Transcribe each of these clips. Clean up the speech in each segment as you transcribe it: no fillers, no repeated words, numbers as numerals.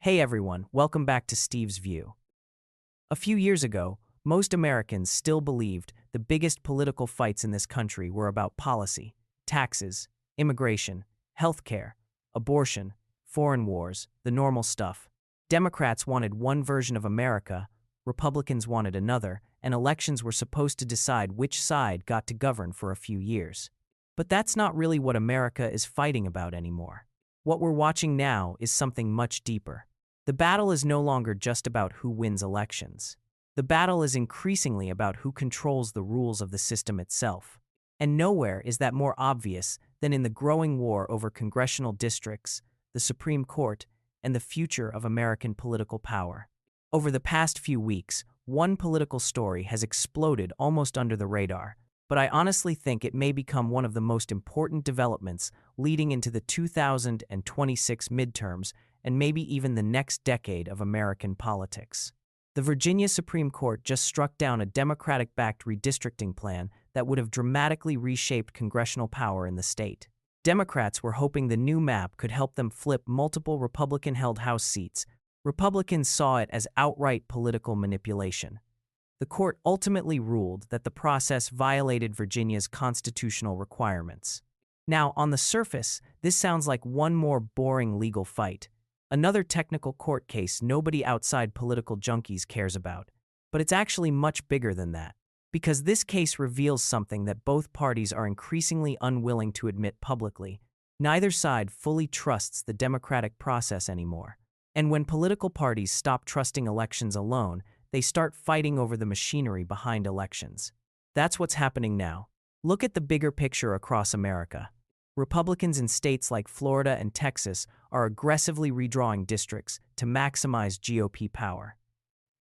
Hey everyone, welcome back to Steve's View. A few years ago, most Americans still believed the biggest political fights in this country were about policy, taxes, immigration, healthcare, abortion, foreign wars, the normal stuff. Democrats wanted one version of America, Republicans wanted another, and elections were supposed to decide which side got to govern for a few years. But that's not really what America is fighting about anymore. What we're watching now is something much deeper. The battle is no longer just about who wins elections. The battle is increasingly about who controls the rules of the system itself. And nowhere is that more obvious than in the growing war over congressional districts, the Supreme Court, and the future of American political power. Over the past few weeks, one political story has exploded almost under the radar, but I honestly think it may become one of the most important developments leading into the 2026 midterms and maybe even the next decade of American politics. The Virginia Supreme Court just struck down a Democratic-backed redistricting plan that would have dramatically reshaped congressional power in the state. Democrats were hoping the new map could help them flip multiple Republican-held House seats. Republicans saw it as outright political manipulation. The court ultimately ruled that the process violated Virginia's constitutional requirements. Now, on the surface, this sounds like one more boring legal fight. Another technical court case nobody outside political junkies cares about. But it's actually much bigger than that. Because this case reveals something that both parties are increasingly unwilling to admit publicly. Neither side fully trusts the democratic process anymore. And when political parties stop trusting elections alone, they start fighting over the machinery behind elections. That's what's happening now. Look at the bigger picture across America. Republicans in states like Florida and Texas are aggressively redrawing districts to maximize GOP power.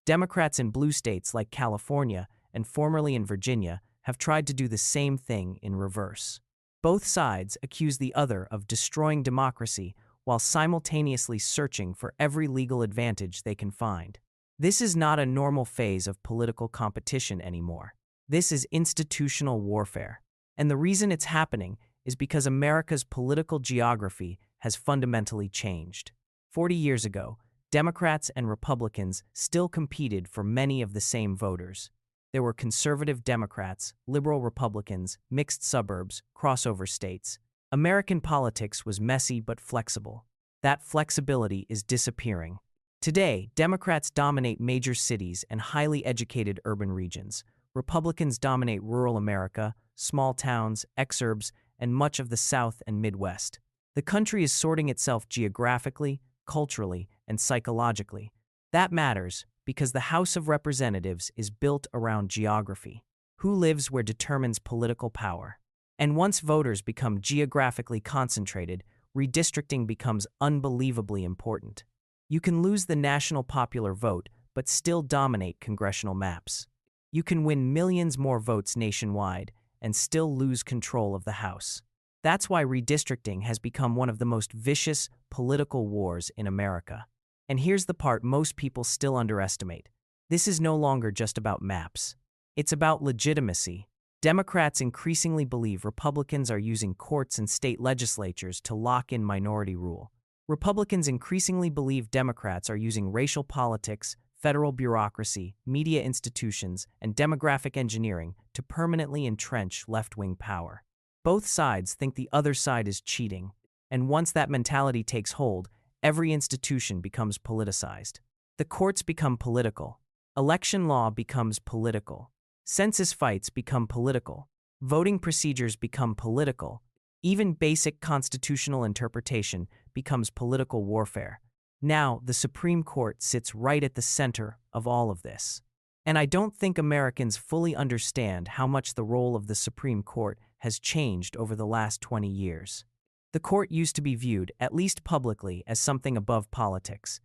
Democrats in blue states like California and formerly in Virginia have tried to do the same thing in reverse. Both sides accuse the other of destroying democracy while simultaneously searching for every legal advantage they can find. This is not a normal phase of political competition anymore. This is institutional warfare. And the reason it's happening is because America's political geography has fundamentally changed. 40 years ago, Democrats and Republicans still competed for many of the same voters. There were conservative Democrats, liberal Republicans, mixed suburbs, crossover states. American politics was messy but flexible. That flexibility is disappearing. Today, Democrats dominate major cities and highly educated urban regions. Republicans dominate rural America, small towns, exurbs, and much of the South and Midwest. The country is sorting itself geographically, culturally, and psychologically. That matters because the House of Representatives is built around geography. Who lives where determines political power. And once voters become geographically concentrated, redistricting becomes unbelievably important. You can lose the national popular vote, but still dominate congressional maps. You can win millions more votes nationwide and still lose control of the House. That's why redistricting has become one of the most vicious political wars in America. And here's the part most people still underestimate. This is no longer just about maps. It's about legitimacy. Democrats increasingly believe Republicans are using courts and state legislatures to lock in minority rule. Republicans increasingly believe Democrats are using racial politics, federal bureaucracy, media institutions, and demographic engineering to permanently entrench left-wing power. Both sides think the other side is cheating, and once that mentality takes hold, every institution becomes politicized. The courts become political. Election law becomes political. Census fights become political. Voting procedures become political. Even basic constitutional interpretation becomes political warfare. Now, the Supreme Court sits right at the center of all of this. And I don't think Americans fully understand how much the role of the Supreme Court has changed over the last 20 years. The court used to be viewed, at least publicly, as something above politics.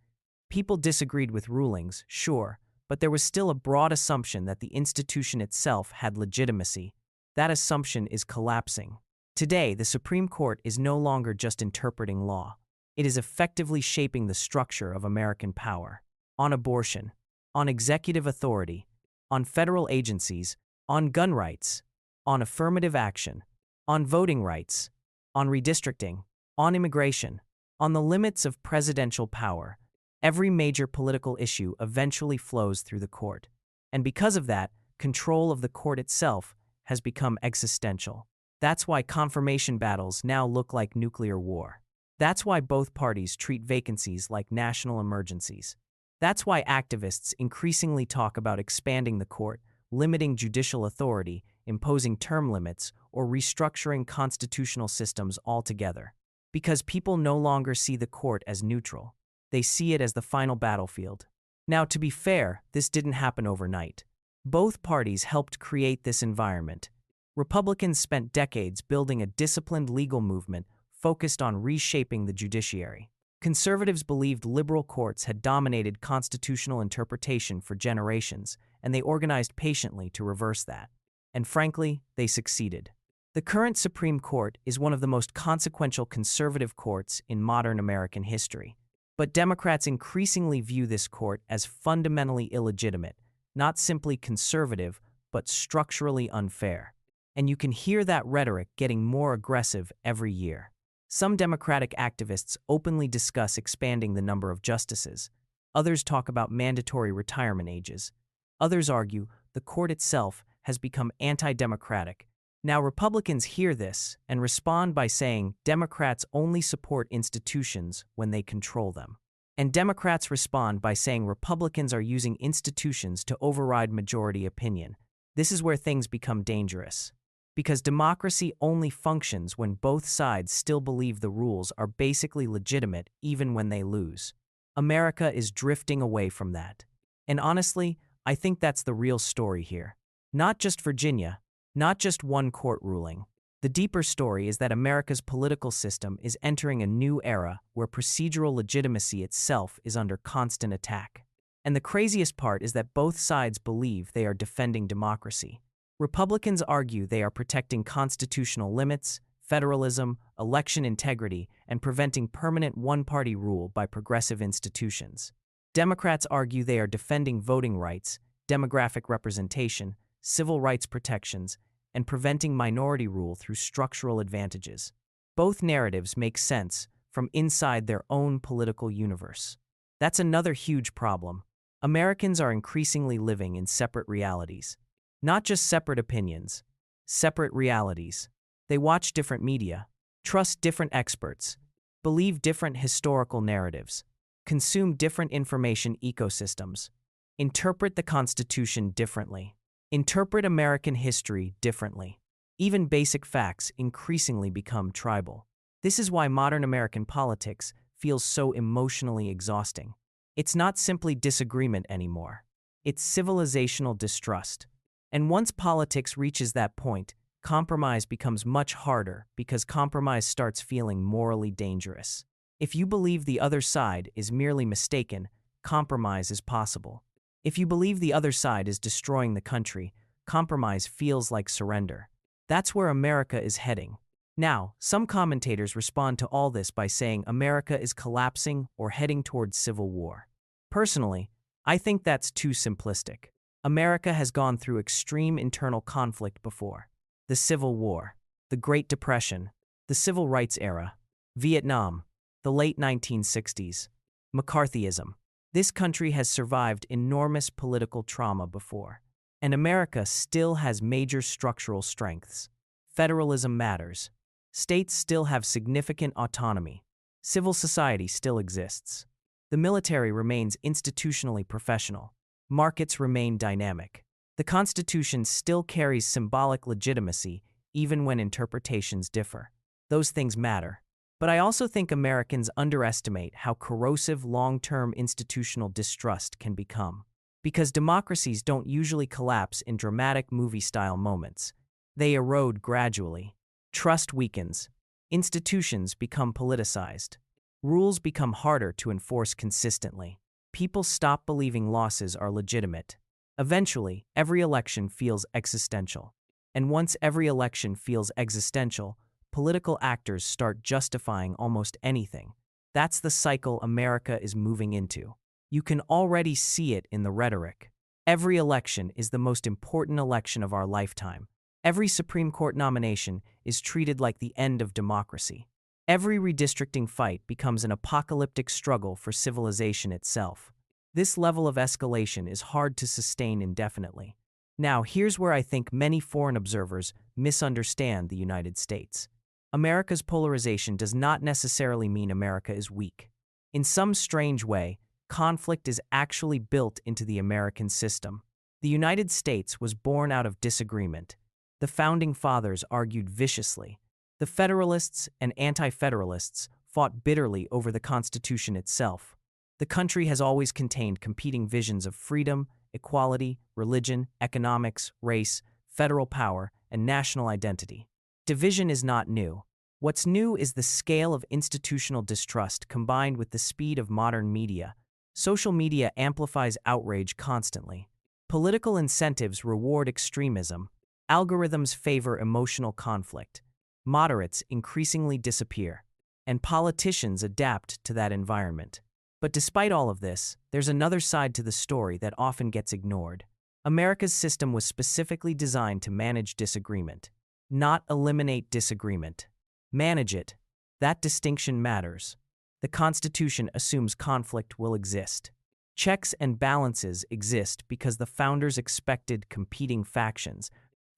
People disagreed with rulings, sure, but there was still a broad assumption that the institution itself had legitimacy. That assumption is collapsing. Today, the Supreme Court is no longer just interpreting law. It is effectively shaping the structure of American power. On abortion, on executive authority, on federal agencies, on gun rights, on affirmative action, on voting rights, on redistricting, on immigration, on the limits of presidential power. Every major political issue eventually flows through the court. And because of that, control of the court itself has become existential. That's why confirmation battles now look like nuclear war. That's why both parties treat vacancies like national emergencies. That's why activists increasingly talk about expanding the court, limiting judicial authority, imposing term limits, or restructuring constitutional systems altogether. Because people no longer see the court as neutral. They see it as the final battlefield. Now, to be fair, this didn't happen overnight. Both parties helped create this environment. Republicans spent decades building a disciplined legal movement focused on reshaping the judiciary. Conservatives believed liberal courts had dominated constitutional interpretation for generations, and they organized patiently to reverse that. And frankly, they succeeded. The current Supreme Court is one of the most consequential conservative courts in modern American history. But Democrats increasingly view this court as fundamentally illegitimate, not simply conservative, but structurally unfair. And you can hear that rhetoric getting more aggressive every year. Some Democratic activists openly discuss expanding the number of justices. Others talk about mandatory retirement ages. Others argue the court itself has become anti-democratic. Now, Republicans hear this and respond by saying Democrats only support institutions when they control them. And Democrats respond by saying Republicans are using institutions to override majority opinion. This is where things become dangerous. Because democracy only functions when both sides still believe the rules are basically legitimate even when they lose. America is drifting away from that. And honestly, I think that's the real story here. Not just Virginia, not just one court ruling. The deeper story is that America's political system is entering a new era where procedural legitimacy itself is under constant attack. And the craziest part is that both sides believe they are defending democracy. Republicans argue they are protecting constitutional limits, federalism, election integrity, and preventing permanent one-party rule by progressive institutions. Democrats argue they are defending voting rights, demographic representation, civil rights protections, and preventing minority rule through structural advantages. Both narratives make sense from inside their own political universe. That's another huge problem. Americans are increasingly living in separate realities. Not just separate opinions, separate realities. They watch different media, trust different experts, believe different historical narratives, consume different information ecosystems, interpret the Constitution differently, interpret American history differently. Even basic facts increasingly become tribal. This is why modern American politics feels so emotionally exhausting. It's not simply disagreement anymore. It's civilizational distrust. And once politics reaches that point, compromise becomes much harder because compromise starts feeling morally dangerous. If you believe the other side is merely mistaken, compromise is possible. If you believe the other side is destroying the country, compromise feels like surrender. That's where America is heading. Now, some commentators respond to all this by saying America is collapsing or heading towards civil war. Personally, I think that's too simplistic. America has gone through extreme internal conflict before. The Civil War, the Great Depression, the Civil Rights Era, Vietnam, the late 1960s, McCarthyism. This country has survived enormous political trauma before. And America still has major structural strengths. Federalism matters. States still have significant autonomy. Civil society still exists. The military remains institutionally professional. Markets remain dynamic. The Constitution still carries symbolic legitimacy even when interpretations differ. Those things matter. But I also think Americans underestimate how corrosive long-term institutional distrust can become. Because democracies don't usually collapse in dramatic movie-style moments. They erode gradually. Trust weakens. Institutions become politicized. Rules become harder to enforce consistently. People stop believing losses are legitimate. Eventually, every election feels existential. And once every election feels existential, political actors start justifying almost anything. That's the cycle America is moving into. You can already see it in the rhetoric. Every election is the most important election of our lifetime. Every Supreme Court nomination is treated like the end of democracy. Every redistricting fight becomes an apocalyptic struggle for civilization itself. This level of escalation is hard to sustain indefinitely. Now, here's where I think many foreign observers misunderstand the United States. America's polarization does not necessarily mean America is weak. In some strange way, conflict is actually built into the American system. The United States was born out of disagreement. The Founding Fathers argued viciously. The Federalists and Anti-Federalists fought bitterly over the Constitution itself. The country has always contained competing visions of freedom, equality, religion, economics, race, federal power, and national identity. Division is not new. What's new is the scale of institutional distrust combined with the speed of modern media. Social media amplifies outrage constantly. Political incentives reward extremism. Algorithms favor emotional conflict. Moderates increasingly disappear. And politicians adapt to that environment. But despite all of this, there's another side to the story that often gets ignored. America's system was specifically designed to manage disagreement, not eliminate disagreement. Manage it. That distinction matters. The Constitution assumes conflict will exist. Checks and balances exist because the founders expected competing factions.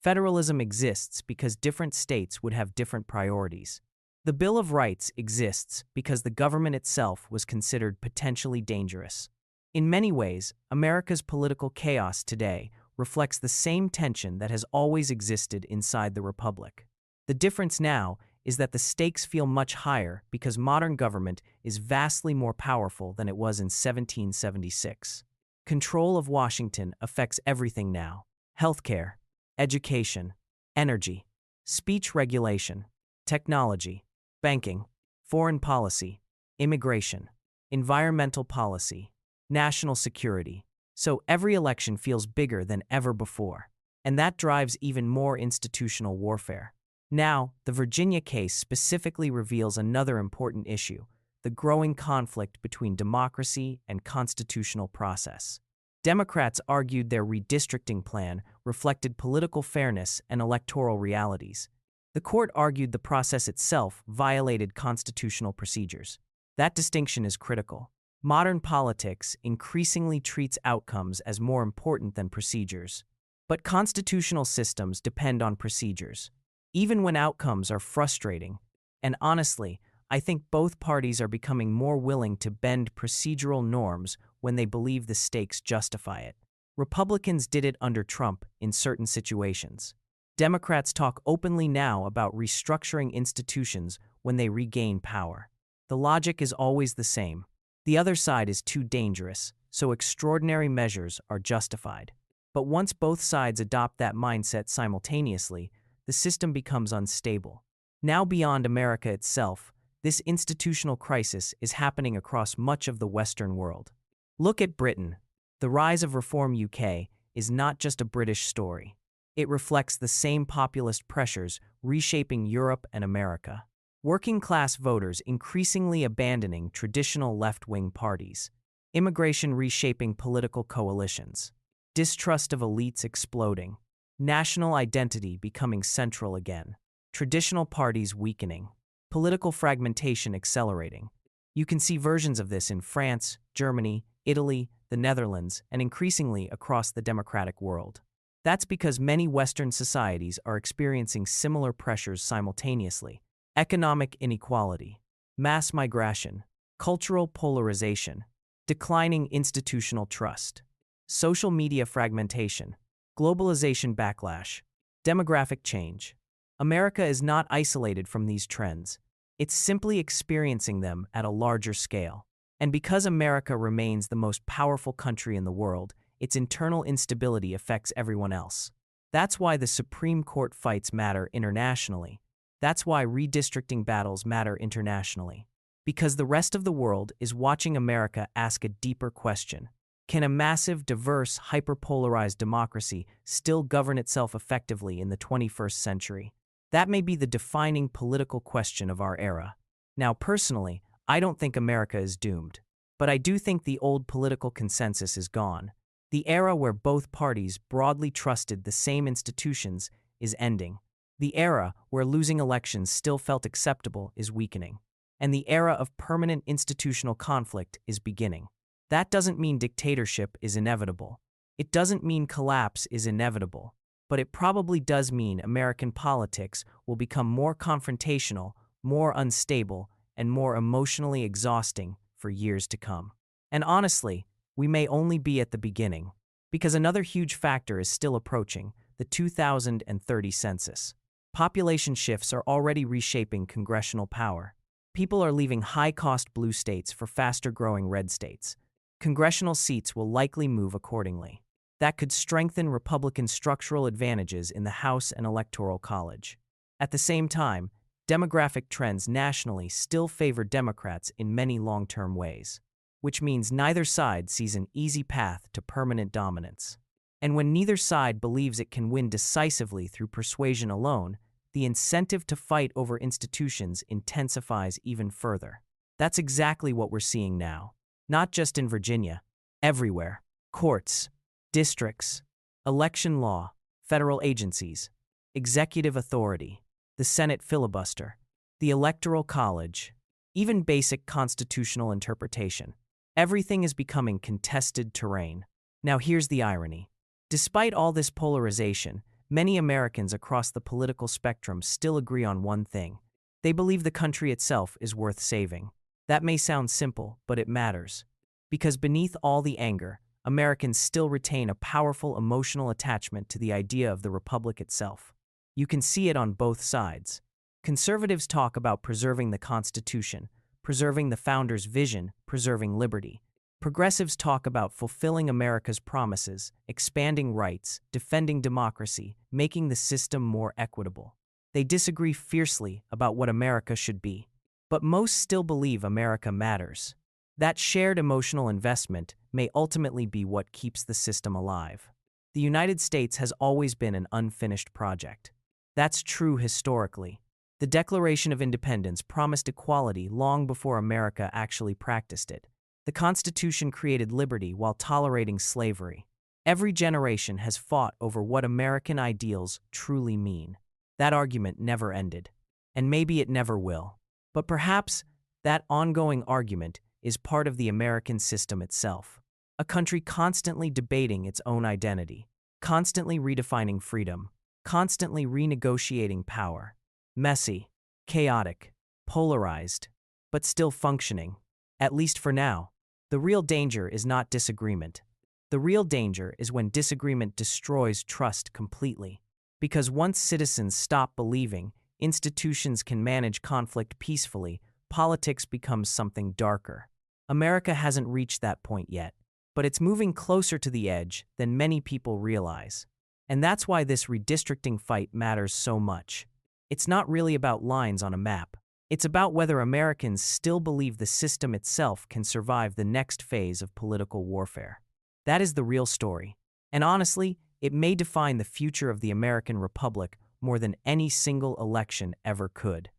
Federalism exists because different states would have different priorities. The Bill of Rights exists because the government itself was considered potentially dangerous. In many ways, America's political chaos today reflects the same tension that has always existed inside the Republic. The difference now is that the stakes feel much higher because modern government is vastly more powerful than it was in 1776. Control of Washington affects everything now: healthcare, education, energy, speech regulation, technology, banking, foreign policy, immigration, environmental policy, national security. So every election feels bigger than ever before. And that drives even more institutional warfare. Now, the Virginia case specifically reveals another important issue: the growing conflict between democracy and constitutional process. Democrats argued their redistricting plan reflected political fairness and electoral realities. The court argued the process itself violated constitutional procedures. That distinction is critical. Modern politics increasingly treats outcomes as more important than procedures. But constitutional systems depend on procedures, even when outcomes are frustrating. And honestly, I think both parties are becoming more willing to bend procedural norms when they believe the stakes justify it. Republicans did it under Trump in certain situations. Democrats talk openly now about restructuring institutions when they regain power. The logic is always the same. The other side is too dangerous, so extraordinary measures are justified. But once both sides adopt that mindset simultaneously, the system becomes unstable. Now, beyond America itself, this institutional crisis is happening across much of the Western world. Look at Britain. The rise of Reform UK is not just a British story. It reflects the same populist pressures reshaping Europe and America. Working-class voters increasingly abandoning traditional left-wing parties. Immigration reshaping political coalitions. Distrust of elites exploding. National identity becoming central again. Traditional parties weakening. Political fragmentation accelerating. You can see versions of this in France, Germany, Italy, the Netherlands, and increasingly across the democratic world. That's because many Western societies are experiencing similar pressures simultaneously: economic inequality, mass migration, cultural polarization, declining institutional trust, social media fragmentation, globalization backlash, demographic change. America is not isolated from these trends. It's simply experiencing them at a larger scale. And because America remains the most powerful country in the world, its internal instability affects everyone else. That's why the Supreme Court fights matter internationally. That's why redistricting battles matter internationally. Because the rest of the world is watching America ask a deeper question. Can a massive, diverse, hyperpolarized democracy still govern itself effectively in the 21st century? That may be the defining political question of our era. Now, personally, I don't think America is doomed. But I do think the old political consensus is gone. The era where both parties broadly trusted the same institutions is ending. The era where losing elections still felt acceptable is weakening, and the era of permanent institutional conflict is beginning. That doesn't mean dictatorship is inevitable. It doesn't mean collapse is inevitable, but it probably does mean American politics will become more confrontational, more unstable, and more emotionally exhausting for years to come. And honestly, we may only be at the beginning, because another huge factor is still approaching: the 2030 census. Population shifts are already reshaping congressional power. People are leaving high-cost blue states for faster-growing red states. Congressional seats will likely move accordingly. That could strengthen Republican structural advantages in the House and Electoral College. At the same time, demographic trends nationally still favor Democrats in many long-term ways, which means neither side sees an easy path to permanent dominance. And when neither side believes it can win decisively through persuasion alone, the incentive to fight over institutions intensifies even further. That's exactly what we're seeing now. Not just in Virginia, everywhere. Courts, districts, election law, federal agencies, executive authority, the Senate filibuster, the Electoral College, even basic constitutional interpretation. Everything is becoming contested terrain. Now here's the irony. Despite all this polarization, many Americans across the political spectrum still agree on one thing. They believe the country itself is worth saving. That may sound simple, but it matters. Because beneath all the anger, Americans still retain a powerful emotional attachment to the idea of the republic itself. You can see it on both sides. Conservatives talk about preserving the Constitution, preserving the founders' vision, preserving liberty. Progressives talk about fulfilling America's promises, expanding rights, defending democracy, making the system more equitable. They disagree fiercely about what America should be, but most still believe America matters. That shared emotional investment may ultimately be what keeps the system alive. The United States has always been an unfinished project. That's true historically. The Declaration of Independence promised equality long before America actually practiced it. The Constitution created liberty while tolerating slavery. Every generation has fought over what American ideals truly mean. That argument never ended, and maybe it never will. But perhaps that ongoing argument is part of the American system itself. A country constantly debating its own identity, constantly redefining freedom, constantly renegotiating power. Messy, chaotic, polarized, but still functioning. At least for now. The real danger is not disagreement. The real danger is when disagreement destroys trust completely. Because once citizens stop believing institutions can manage conflict peacefully, politics becomes something darker. America hasn't reached that point yet, but it's moving closer to the edge than many people realize. And that's why this redistricting fight matters so much. It's not really about lines on a map. It's about whether Americans still believe the system itself can survive the next phase of political warfare. That is the real story. And honestly, it may define the future of the American Republic more than any single election ever could.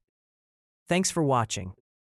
Thanks for watching.